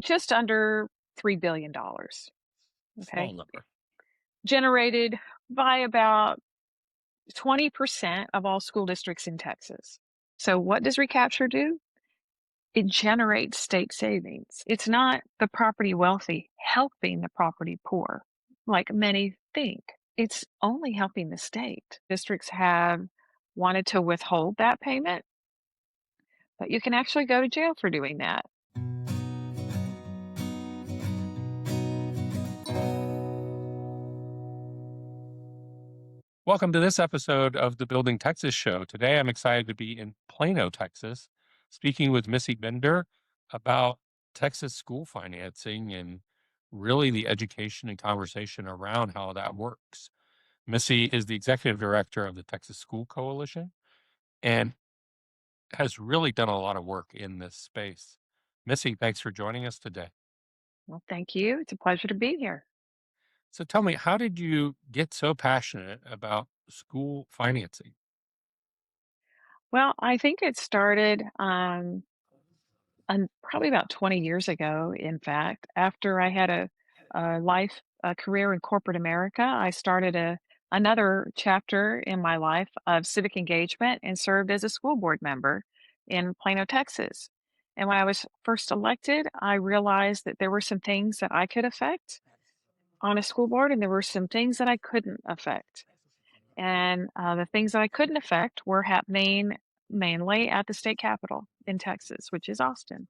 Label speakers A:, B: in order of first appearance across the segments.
A: just under $3 billion. Okay.
B: Small number.
A: Generated by about 20% of all school districts in Texas. So, what does Recapture do? It generates state savings. It's not the property wealthy helping the property poor, like many think. It's only helping the state. Districts have wanted to withhold that payment, but you can actually go to jail for doing that.
B: Welcome to this episode of the Building Texas Show. Today, I'm excited to be in Plano, Texas, speaking with Missy Bender about Texas school financing and really the education and conversation around how that works. Missy is the executive director of the Texas School Coalition and has really done a lot of work in this space. Missy, thanks for joining us today.
A: Well, thank you. It's a pleasure to be here.
B: So tell me, how did you get so passionate about school financing?
A: Well, I think it started probably about 20 years ago, in fact. After I had a career in corporate America, I started another chapter in my life of civic engagement and served as a school board member in Plano, Texas. And when I was first elected, I realized that there were some things that I could affect on a school board, and there were some things that I couldn't affect. And the things that I couldn't affect were happening mainly at the state capitol in Texas, which is Austin.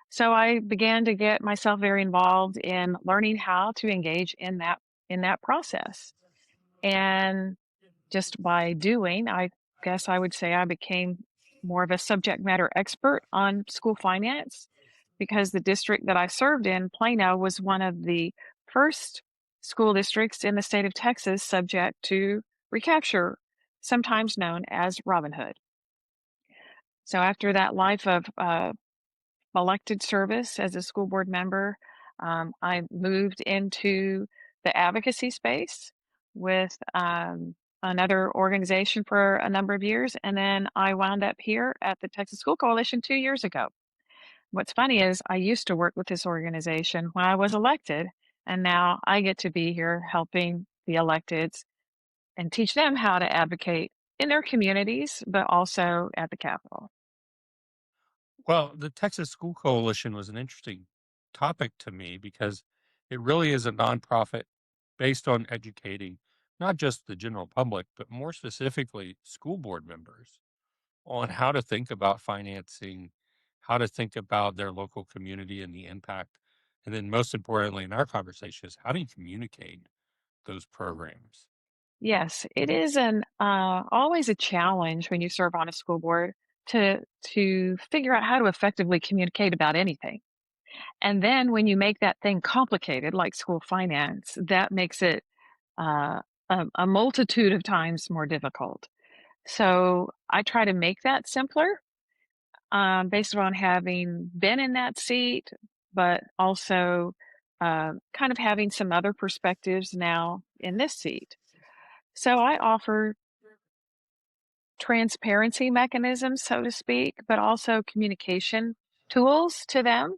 A: So I began to get myself very involved in learning how to engage in that process. And just by doing, I guess I would say I became more of a subject matter expert on school finance because the district that I served in, Plano, was one of the first school districts in the state of Texas subject to recapture, sometimes known as Robin Hood. So after that life of elected service as a school board member, I moved into the advocacy space with another organization for a number of years. And then I wound up here at the Texas School Coalition 2 years ago. What's funny is I used to work with this organization when I was elected, and now I get to be here helping the electeds and teach them how to advocate in their communities, but also at the Capitol.
B: Well, the Texas School Coalition was an interesting topic to me because it really is a nonprofit based on educating not just the general public, but more specifically school board members on how to think about financing, how to think about their local community and the impact. And then, most importantly, in our conversation, is how do you communicate those programs?
A: Yes, it is an always a challenge when you serve on a school board to figure out how to effectively communicate about anything. And then when you make that thing complicated, like school finance, that makes it uh, a multitude of times more difficult. So I try to make that simpler, based on having been in that seat, but also kind of having some other perspectives now in this seat. So I offer transparency mechanisms, so to speak, but also communication tools to them.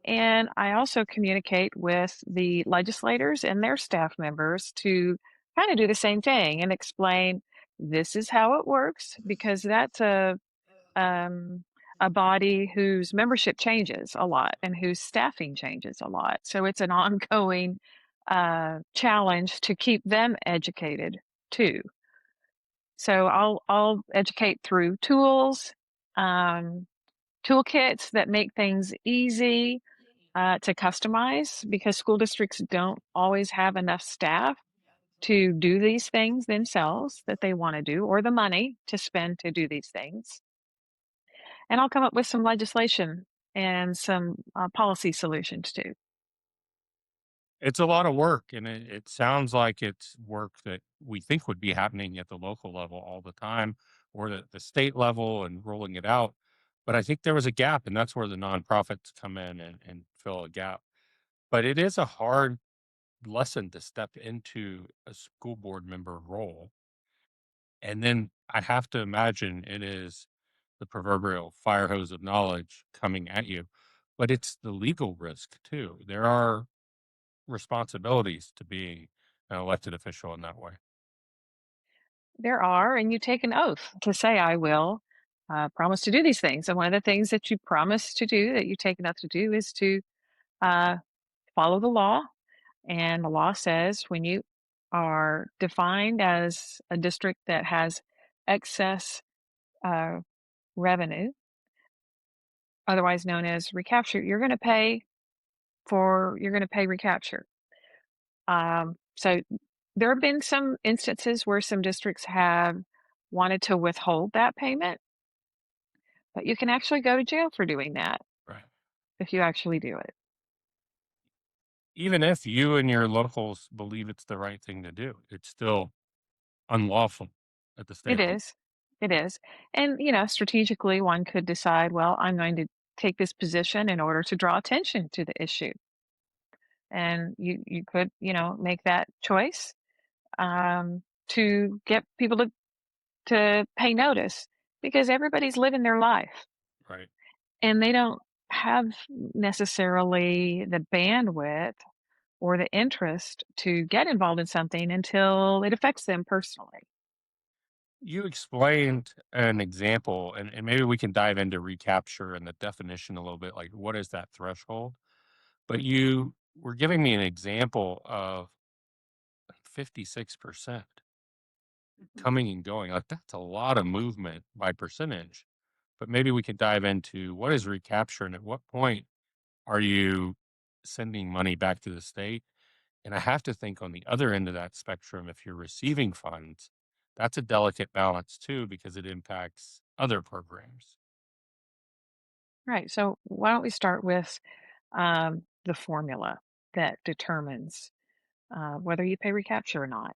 A: And I also communicate with the legislators and their staff members to kind of do the same thing and explain this is how it works because that's um, a body whose membership changes a lot and whose staffing changes a lot. So it's an ongoing challenge to keep them educated too. So I'll educate through tools, um, toolkits that make things easy to customize because school districts don't always have enough staff to do these things themselves that they want to do or the money to spend to do these things. And I'll come up with some legislation and some policy solutions too.
B: It's a lot of work, and it sounds like it's work that we think would be happening at the local level all the time or the state level and rolling it out. But I think there was a gap, and that's where the nonprofits come in and fill a gap. But it is a hard lesson to step into a school board member role. And then I have to imagine it is the proverbial fire hose of knowledge coming at you. but it's the legal risk too. There are responsibilities to being an elected official in that way.
A: There are, and you take an oath to say, I will promise to do these things. And one of the things that you promise to do, that you take an oath to do, is to uh, follow the law. And the law says when you are defined as a district that has excess uh, revenue, otherwise known as recapture, you're going to pay recapture. So there have been some instances where some districts have wanted to withhold that payment, but you can actually go to jail for doing that
B: Right.
A: if you actually do it.
B: Even if you and your locals believe it's the right thing to do, it's still unlawful at the
A: It
B: state level.
A: is. It is. And, strategically, one could decide, well, I'm going to take this position in order to draw attention to the issue. And you could, make that choice to get people to pay notice because everybody's living their life
B: Right.
A: and they don't have necessarily the bandwidth or the interest to get involved in something until it affects them personally.
B: You explained an example, and maybe we can dive into recapture and the definition a little bit, like what is that threshold? But you were giving me an example of 56% coming and going. Like that's a lot of movement by percentage. But maybe we can dive into what is recapture and at what point are you sending money back to the state? And I have to think on the other end of that spectrum, if you're receiving funds, that's a delicate balance too, because it impacts other programs.
A: Right. So why don't we start with the formula that determines whether you pay recapture or not?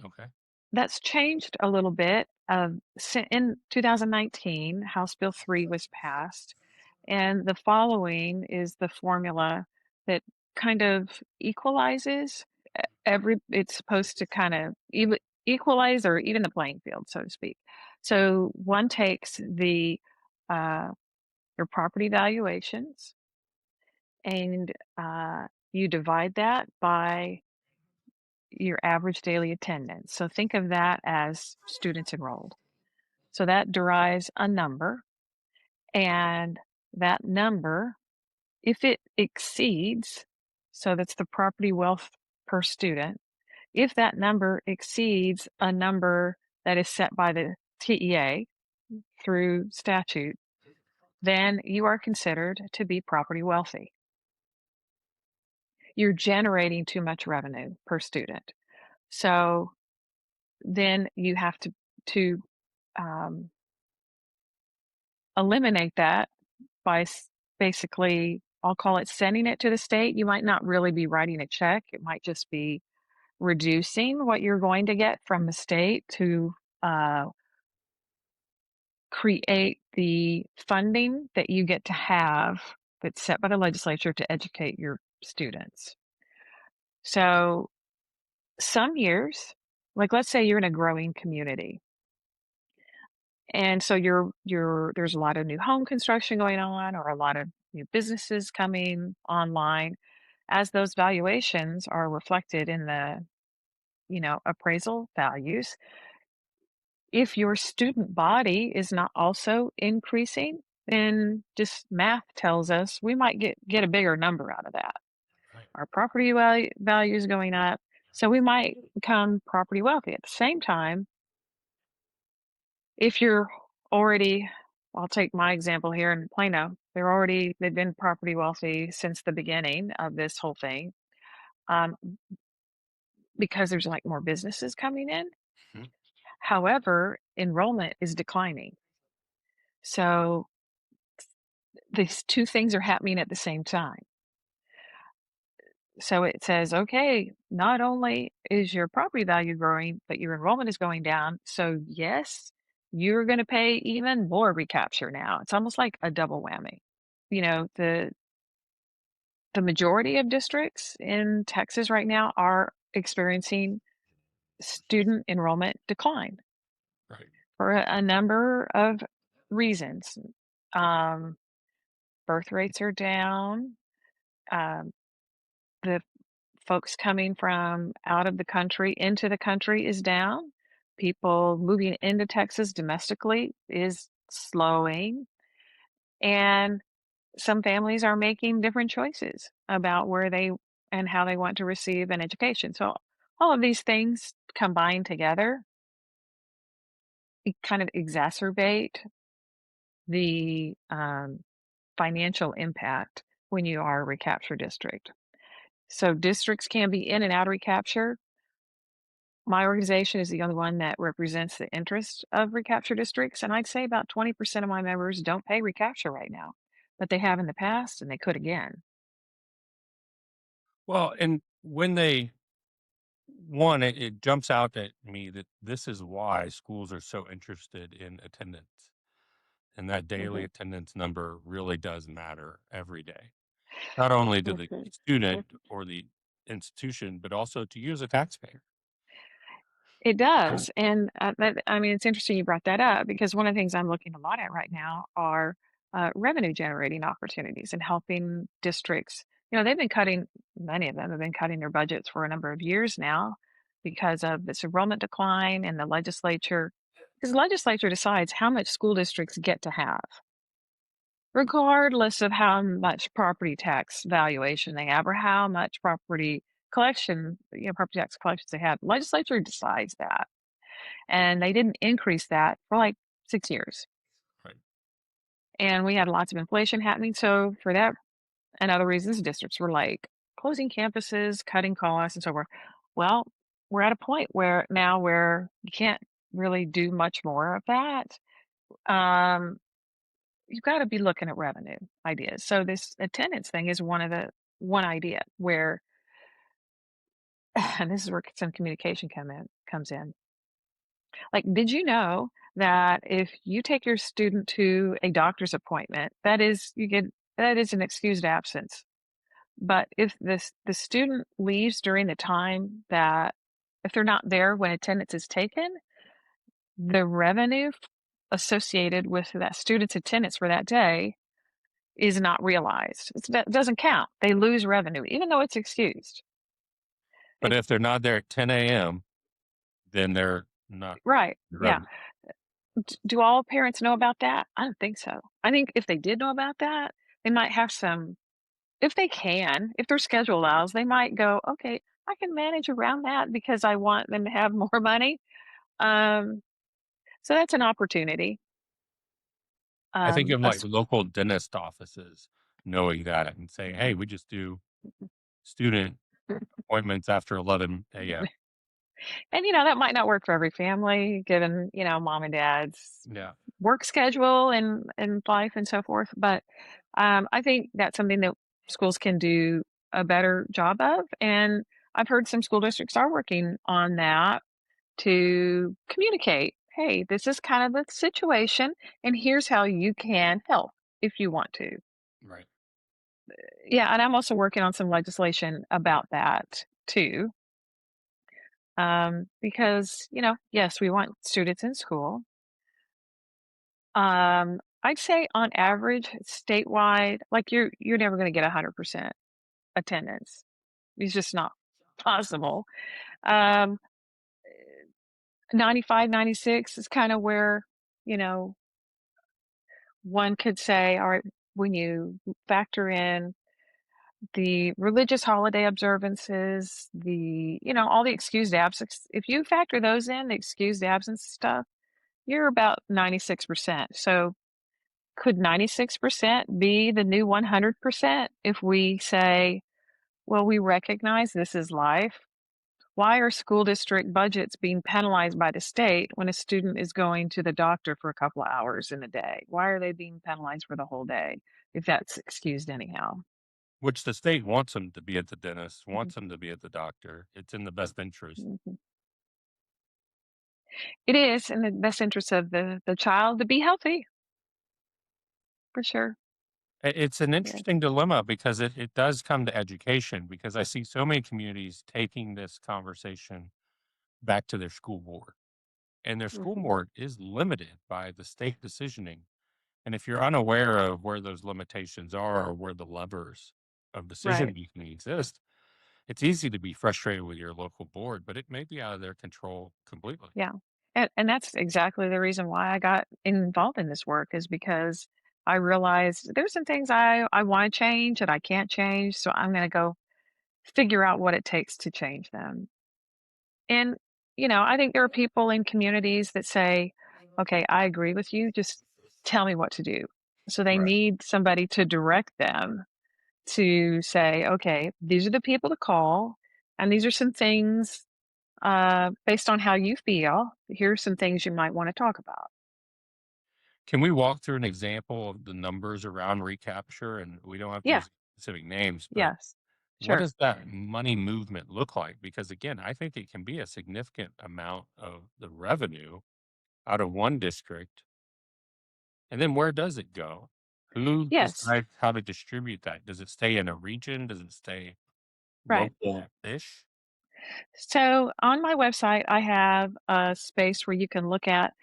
B: Okay.
A: That's changed a little bit. In 2019, House Bill 3 was passed, and the following is the formula that kind of equalizes it's supposed to kind of equalize or even the playing field, so to speak. So one takes uh, your property valuations and you divide that by your average daily attendance. So think of that as students enrolled. So that derives a number, and that number, if it exceeds, so that's the property wealth per student, if that number exceeds a number that is set by the TEA through statute, then you are considered to be property wealthy. You're generating too much revenue per student. So then you have to um, eliminate that by basically, I'll call it sending it to the state. You might not really be writing a check. It might just be reducing what you're going to get from the state to uh, create the funding that you get to have that's set by the legislature to educate your students. So some years, like let's say you're in a growing community, and so there's a lot of new home construction going on or a lot of new businesses coming online. As those valuations are reflected in the, appraisal values, if your student body is not also increasing, then just math tells us we might get a bigger number out of that.
B: Right.
A: Our property value is going up, so we might become property wealthy. At the same time, if you're already, I'll take my example here in Plano. They've been property wealthy since the beginning of this whole thing, um, because there's like more businesses coming in.
B: Mhm.
A: However, enrollment is declining. So these two things are happening at the same time. So it says, okay, not only is your property value growing, but your enrollment is going down. So yes, you're going to pay even more recapture now. It's almost like a double whammy. The majority of districts in Texas right now are experiencing student enrollment decline
B: Right.
A: for a number of reasons. Um, Birth rates are down. Um, the folks coming from out of the country into the country is down. People moving into Texas domestically is slowing. And some families are making different choices about where they and how they want to receive an education. So all of these things combined together kind of exacerbate the financial impact when you are a recapture district. So districts can be in and out of recapture. My organization is the only one that represents the interest of recapture districts, and I'd say about 20% of my members don't pay recapture right now, but they have in the past and they could again.
B: Well, and when they one, it jumps out at me that this is why schools are so interested in attendance, and that daily
A: Mhm.
B: attendance number really does matter every day, not only to the
A: Mhm.
B: student or the institution, but also to you as a taxpayer.
A: It does, and, I mean, it's interesting you brought that up because one of the things I'm looking a lot at right now are, revenue generating opportunities and helping districts. They've been cutting many of them have been cutting their budgets for a number of years now because of this enrollment decline and the legislature because the legislature decides how much school districts get to have, regardless of how much property tax valuation they have or how much property tax collections they have. Legislature decides that and they didn't increase that for like 6 years.
B: Right.
A: And we had lots of inflation happening, so for that and other reasons, districts were, like, closing campuses, cutting costs, and so forth. Well, we're at a point where you can't really do much more of that. Um, you've gotta be looking at revenue ideas. So this attendance thing is one idea where and this is where some communication comes in. Like, did you know that if you take your student to a doctor's appointment, that is an excused absence. But if the student leaves during the time that if they're not there when attendance is taken, the revenue associated with that student's attendance for that day is not realized. That doesn't count. They lose revenue, even though it's excused.
B: But
A: It,
B: if they're not there at 10 a.m., then they're not
A: right. Yeah.
B: revenue.
A: Do all parents know about that? I don't think so. I think if they did know about that, they might have some if their schedule allows, they might go, "Okay, I can manage around that because I want them to have more money." Um, so that's an opportunity.
B: I think of like
A: Us
B: local dentist offices knowing that and saying, "Hey, we just do student appointments after 11 a.m."
A: and, that might not work for every family given, mom and dad's
B: Yeah,
A: work schedule and life and so forth, but, I think that's something that schools can do a better job of, and I've heard some school districts are working on that to communicate, "Hey, this is kind of the situation, and here's how you can help if you want to."
B: right.
A: Yeah, and I'm also working on some legislation about that too, because, yes, we want students in school. I'd say on average, statewide, like you're never going to get 100% attendance. It's just not possible. Um, 95, 96 is kind of where, you know, one could say, all right, when you factor in the religious holiday observances, all the excused absence, if you factor those in, the excused absence stuff, you're about 96%. So could 96% be the new 100% if we say, well, we recognize this is life? Why are school district budgets being penalized by the state when a student is going to the doctor for a couple of hours in a day? Why are they being penalized for the whole day if that's excused anyhow?
B: Which the state wants them to be at the dentist,
A: Mhm,
B: wants them to be at the doctor. It's in the best interest.
A: mhm. It is in the best interest of the child to be healthy, for sure.
B: It's an
A: Yeah.
B: interesting dilemma because it does come to education because I see so many communities taking this conversation back to their school board, and their school
A: Mhm,
B: board is limited by the state decisioning. And if you're unaware of where those limitations are or where the levers of decision
A: Right.
B: making exist, it's easy to be frustrated with your local board, but it may be out of their control completely.
A: Yeah. And that's exactly the reason why I got involved in this work is because I realized there's some things I want to change that I can't change. So I'm going to go figure out what it takes to change them. And, I think there are people in communities that say, okay, I agree with you. Just tell me what to do. So they
B: Right.
A: need somebody to direct them to say, okay, these are the people to call. And these are some things based on how you feel. Here's some things you might want to talk about.
B: Can we walk through an example of the numbers around recapture? And we don't have to
A: Yeah.
B: use specific names, but
A: Yes.
B: what
A: Sure.
B: does that money movement look like? Because again, I think it can be a significant amount of the revenue out of one district. And then where does it go? Who
A: Yes.
B: decides how to distribute that? Does it stay in a region? Does it stay
A: Right.
B: local-ish?
A: So on my website, I have a space where you can look at,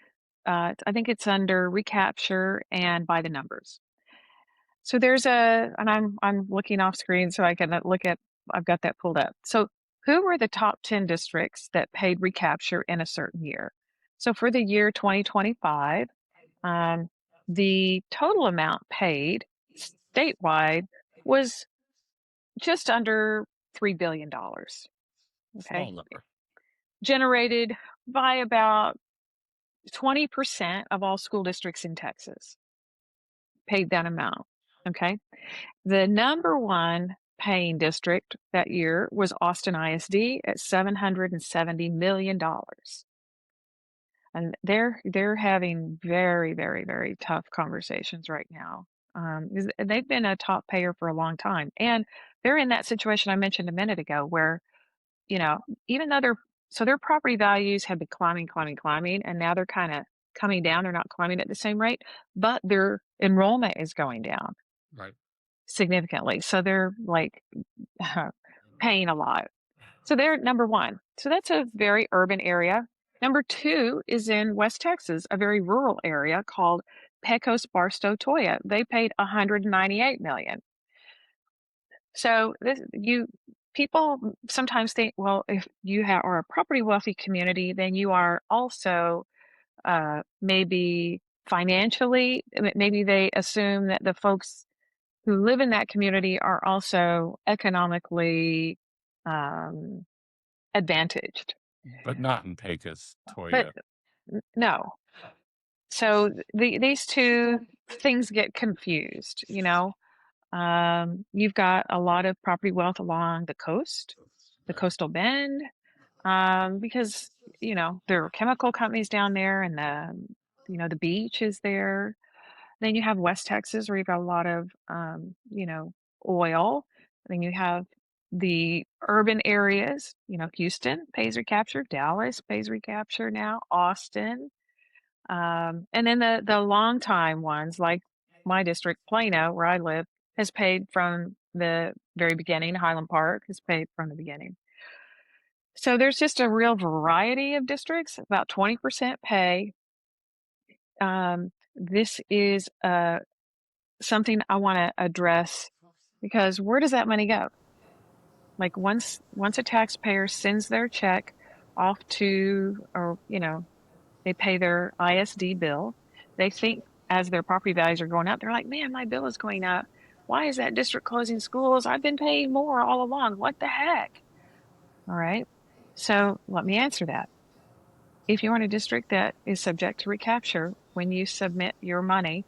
A: I think it's under recapture and by the numbers. So and I'm looking off screen so I can look at, I've got that pulled up. So who were the top 10 districts that paid recapture in a certain year? So for the year 2025, um, the total amount paid statewide was just under $3 billion. Okay.
B: Small number.
A: Generated by about 20% of all school districts in Texas paid that amount. Okay. The number one paying district that year was Austin ISD at $770 million. And they're having very, very, very tough conversations right now. 'Cause they've been a top payer for a long time. And they're in that situation I mentioned a minute ago where, you know, even though their property values have been climbing, climbing, climbing, and now they're kind of coming down. They're not climbing at the same rate, but their enrollment is going down
B: Right.
A: significantly. So they're like paying a lot. So they're number one. So that's a very urban area. Number two is in West Texas, a very rural area called Pecos-Barstow-Toyah. They paid 198 million. So this you people sometimes think, well, if you are a property wealthy community, then you are also maybe financially. Maybe they assume that the folks who live in that community are also economically um, advantaged.
B: But not in Pecos,
A: But
B: Toya.
A: no. So these two things get confused, you know. You've got a lot of property wealth along the coast, the
B: Right.
A: coastal bend, because, there are chemical companies down there and the beach is there. Then you have West Texas where you've got a lot of, oil. Then you have the urban areas, Houston pays recapture, Dallas pays recapture now, Austin. And then the long time ones like my district, Plano, where I live, has paid from the very beginning. Highland Park has paid from the beginning. So there's just a real variety of districts. About 20% pay. This is something I want to address because where does that money go? Like once a taxpayer sends their check off to, or they pay their ISD bill. They think as their property values are going up, they're like, man, my bill is going up. Why is that district closing schools? I've been paying more all along. What the heck? All right. So let me answer that. If you're in a district that is subject to recapture, when you submit your money,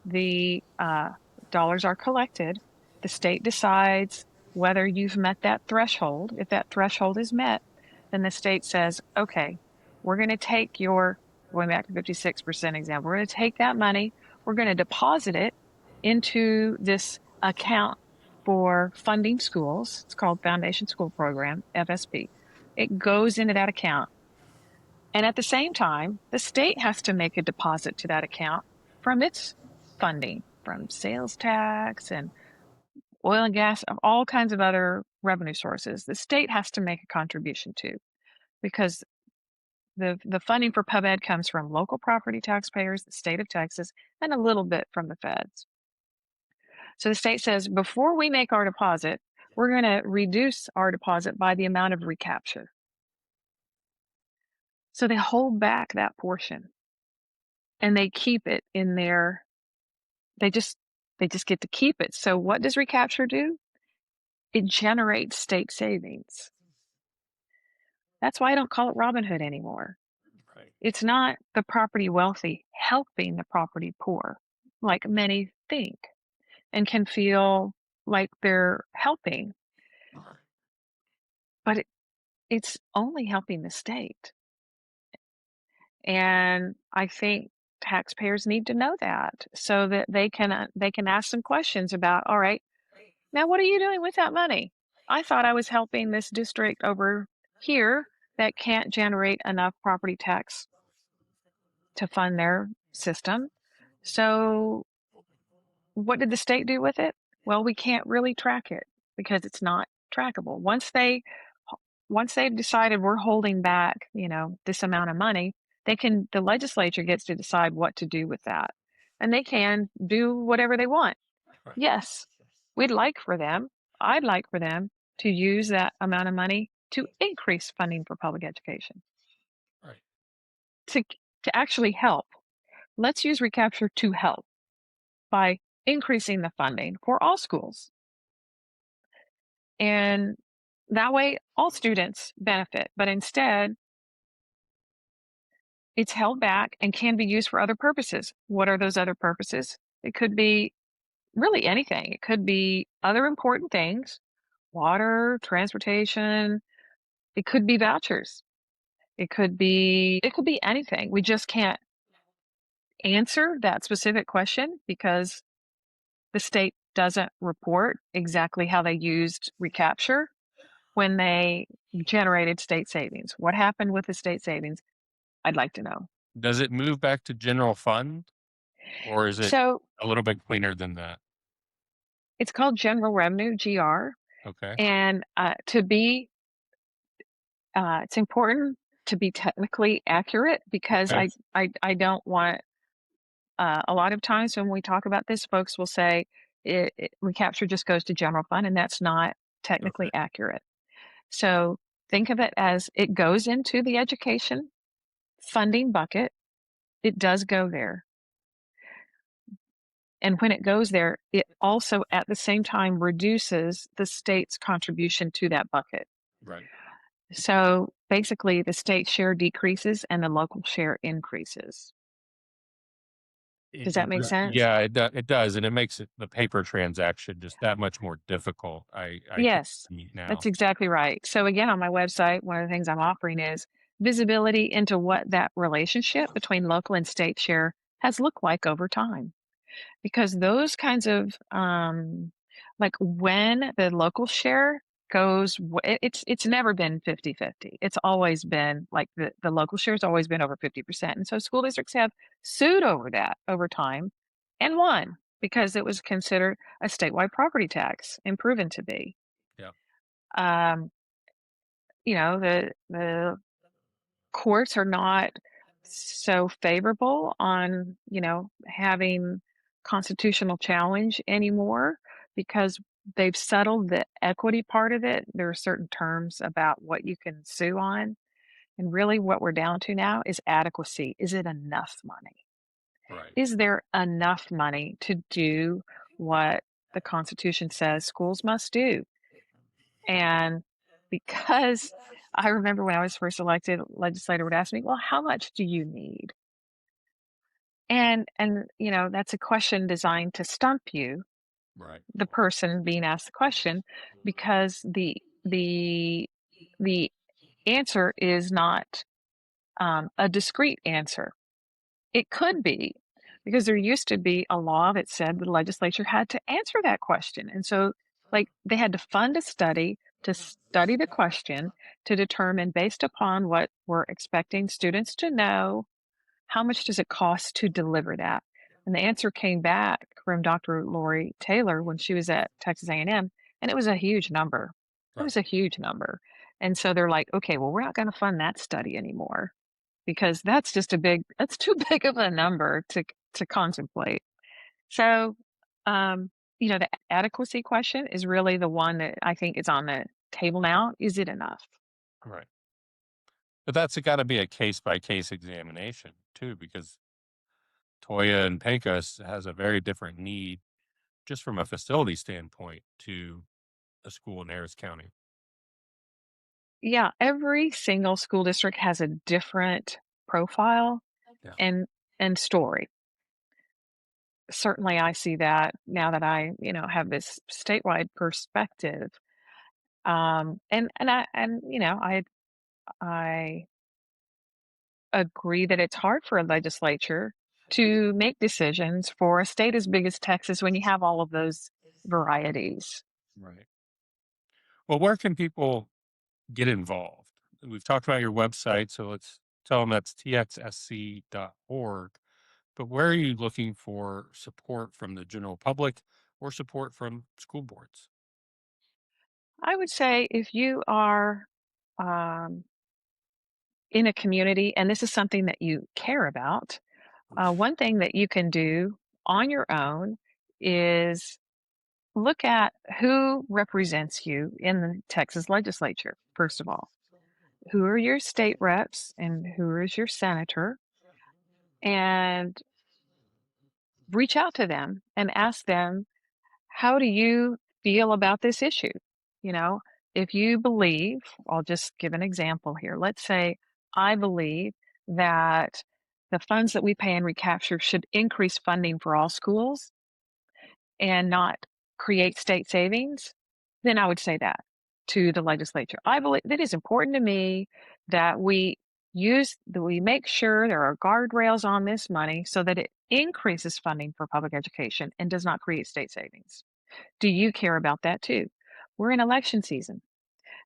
A: the dollars are collected. The state decides whether you've met that threshold. If that threshold is met, then the state says, okay, we're going to take going back to 56% example, we're going to take that money, we're going to deposit it into this account for funding schools. It's called Foundation School Program, FSP. It goes into that account. And at the same time, the state has to make a deposit to that account from its funding, from sales tax and oil and gas, of all kinds of other revenue sources. The state has to make a contribution too, because The funding for pub ed comes from local property taxpayers, the state of Texas, and a little bit from the feds. So the state says, before we make our deposit, we're going to reduce our deposit by the amount of recapture. So they hold back that portion and they keep it in their, they just get to keep it. So what does recapture do? It generates state savings. That's why I don't call it Robin Hood anymore.
B: Right.
A: It's not the property wealthy helping the property poor, like many think and can feel like they're helping, but it's only helping the state. And I think taxpayers need to know that so that they can ask some questions about, all right, now what are you doing with that money? I thought I was helping this district over here that can't generate enough property tax to fund their system. So what did the state do with it? Well, we can't really track it because it's not trackable. Once they've decided we're holding back, this amount of money, the legislature gets to decide what to do with that. And they can do whatever they want.
B: Right.
A: Yes, I'd like for them to use that amount of money to increase funding for public education,
B: Right.
A: to to actually help. Let's use Recapture to help by increasing the funding for all schools. And that way, all students benefit. But instead, it's held back and can be used for other purposes. What are those other purposes? It could be really anything. It could be other important things, water, transportation. It could be vouchers. It could be anything. We just can't answer that specific question because the state doesn't report exactly how they used recapture when they generated state savings. What happened with the state savings? I'd like to know.
B: Does it move back to general fund, or is it
A: So
B: a little bit cleaner than that?
A: it's called general revenue, GR,
B: Okay.
A: and it's important to be technically accurate because
B: Okay.
A: I don't want. A lot of times when we talk about this, folks will say recapture just goes to general fund, and that's not
B: Okay.
A: technically accurate. So think of it as it goes into the education funding bucket. It does go there. And when it goes there, it also at the same time reduces the state's contribution to that bucket.
B: Right.
A: So basically, the state share decreases and the local share increases. Does that make sense?
B: Yeah, it does, and it makes the paper transaction just that much more difficult. I can
A: Yes,
B: see
A: that's
B: now.
A: exactly right. So again, on my website, one of the things I'm offering is visibility into what that relationship between local and state share has looked like over time. Because those kinds of like when the local share goes it's never been 50-50. It's always been like the local share has always been over 50%. And so school districts have sued over that over time and won because it was considered a statewide property tax and proven to be.
B: Yeah.
A: um, the courts are not so favorable on, having constitutional challenge anymore because they've settled the equity part of it. There are certain terms about what you can sue on. And really, what we're down to now is adequacy. Is it enough money?
B: Right.
A: Is there enough money to do what the Constitution says schools must do? And because I remember when I was first elected, legislator would ask me, "Well, how much do you need?" And that's a question designed to stump you,
B: Right.
A: the person being asked the question, because the answer is not a discrete answer. It could be because there used to be a law that said the legislature had to answer that question. And so, like, they had to fund a study to study the question to determine, based upon what we're expecting students to know, how much does it cost to deliver that? And the answer came back from Dr. Lori Taylor when she was at Texas A&M, and it was a huge number. It
B: Right.
A: was a huge number. And so they're like, okay, well, we're not going to fund that study anymore. because that's too big of a number to contemplate. So, um, the adequacy question is really the one that I think is on the table now. Is it enough?
B: Right. But that's gotta be a case by case examination too, because Toya and Pecos has a very different need just from a facility standpoint to a school in Harris County.
A: Yeah, every single school district has a different profile
B: Yeah.
A: and story. Certainly, I see that now that I, have this statewide perspective. I agree that it's hard for a legislature to make decisions for a state as big as Texas when you have all of those varieties.
B: Right. Well, where can people get involved? We've talked about your website, so let's tell them that's txsc.org. But where are you looking for support from the general public or support from school boards?
A: I would say if you are um, in a community and this is something that you care about, one thing that you can do on your own is look at who represents you in the Texas legislature, first of all. Who are your state reps and who is your senator? And reach out to them and ask them, how do you feel about this issue? You know, if you believe, I'll just give an example here. Let's say I believe that the funds that we pay in recapture should increase funding for all schools and not create state savings, then I would say that to the legislature. I believe that is important to me that we make sure there are guardrails on this money so that it increases funding for public education and does not create state savings. Do you care about that too? We're in election season.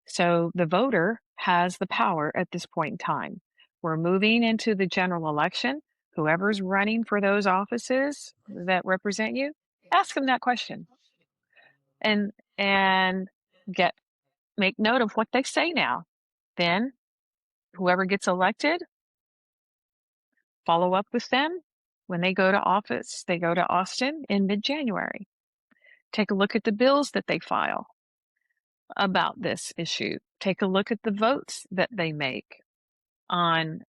A: So the voter has the power at this point in time. We're moving into the general election. Whoever's running for those offices that represent you, ask them that question and and get make note of what they say now. Then whoever gets elected, follow up with them when they go to office. They go to Austin in mid-January. Take a look at the bills that they file about this issue. Take a look at the votes that they make on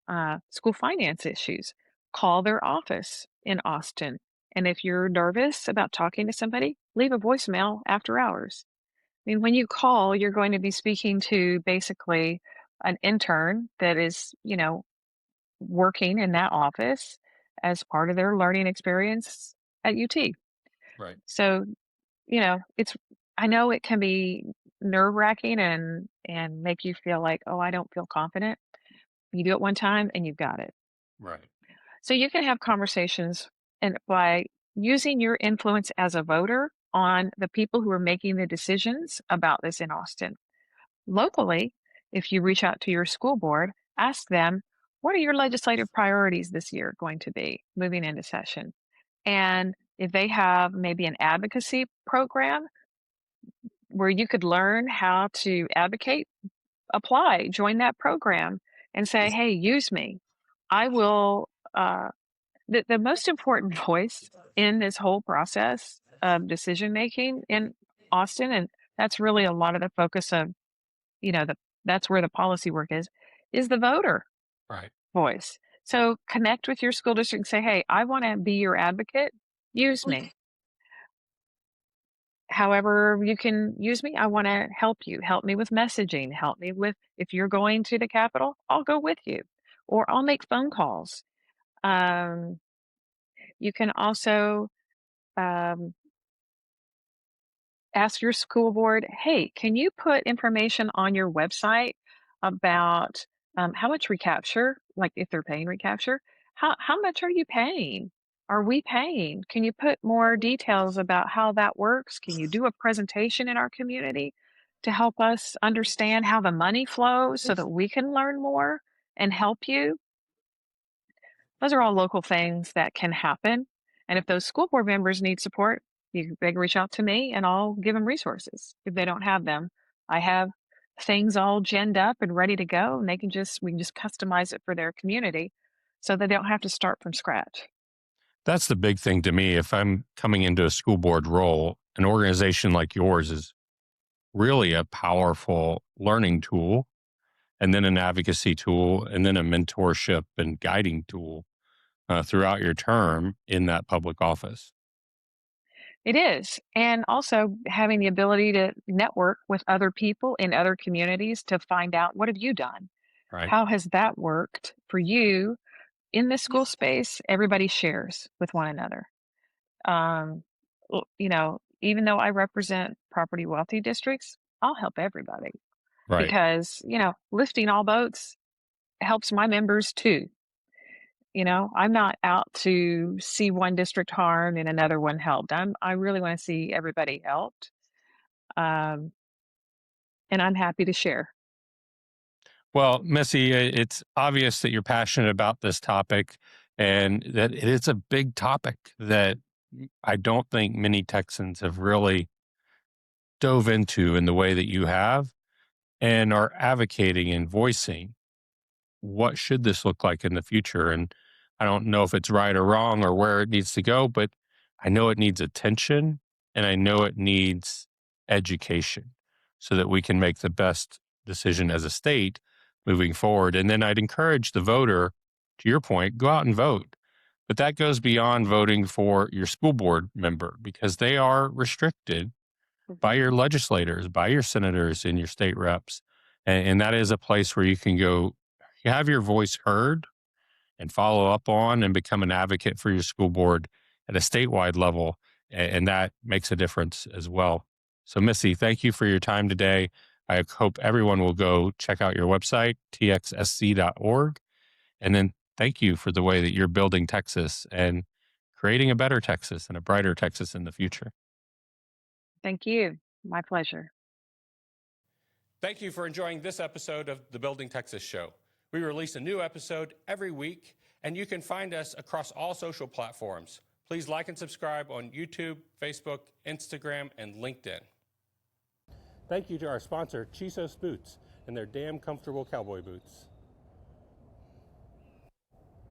A: school finance issues. Call their office in Austin. And if you're nervous about talking to somebody, leave a voicemail after hours. I mean, when you call, you're going to be speaking to basically an intern that is, working in that office as part of their learning experience at UT.
B: Right.
A: So, it's I know it can be nerve-wracking and make you feel like, "Oh, I don't feel confident." You do it one time and you've got it.
B: Right.
A: So you can have conversations and by using your influence as a voter on the people who are making the decisions about this in Austin. Locally, if you reach out to your school board, ask them, what are your legislative priorities this year going to be moving into session? And if they have maybe an advocacy program where you could learn how to advocate, apply, join that program and say, hey, use me. I will, the most important voice in this whole process of decision making in Austin, and that's really a lot of the focus of, that's where the policy work is the voter
B: Right.
A: voice. So connect with your school district and say, hey, I want to be your advocate. Use me. However, you can use me. I want to help you. Help me with messaging. Help me with, if you're going to the Capitol, I'll go with you or I'll make phone calls. Um, you can also um, ask your school board, hey, can you put information on your website about how much recapture, like if they're paying recapture, how much are you paying? Are we paying? Can you put more details about how that works? Can you do a presentation in our community to help us understand how the money flows so that we can learn more and help you? Those are all local things that can happen. And if those school board members need support, they can reach out to me and I'll give them resources. If they don't have them, I have things all ginned up and ready to go, and we can just customize it for their community so they don't have to start from scratch.
B: That's the big thing to me. If I'm coming into a school board role, an organization like yours is really a powerful learning tool, and then an advocacy tool, and then a mentorship and guiding tool throughout your term in that public office.
A: It is. And also having the ability to network with other people in other communities to find out, what have you done?
B: Right.
A: How has that worked for you in this school space? Everybody shares with one another. Um, Even though I represent property wealthy districts, I'll help everybody
B: Right.
A: because, lifting all boats helps my members too. I'm not out to see one district harmed and another one helped. I really want to see everybody helped. Um, and I'm happy to share.
B: Well, Missy, it's obvious that you're passionate about this topic and that it is a big topic that I don't think many Texans have really dove into in the way that you have and are advocating and voicing what should this look like in the future. And I don't know if it's right or wrong or where it needs to go, but I know it needs attention and I know it needs education so that we can make the best decision as a state moving forward. And then I'd encourage the voter, to your point, go out and vote. But that goes beyond voting for your school board member because they are restricted by
A: Mhm.
B: your legislators, by your senators and your state reps. And that is a place where you can go, you have your voice heard and follow up on and become an advocate for your school board at a statewide level. And that makes a difference as well. So, Missy, thank you for your time today. I hope everyone will go check out your website, txsc.org. And then thank you for the way that you're building Texas and creating a better Texas and a brighter Texas in the future.
A: Thank you. My pleasure.
B: Thank you for enjoying this episode of the Building Texas Show. We release a new episode every week, and you can find us across all social platforms. Please like and subscribe on YouTube, Facebook, Instagram, and LinkedIn. Thank you to our sponsor, Chisos Boots, and their damn comfortable cowboy boots.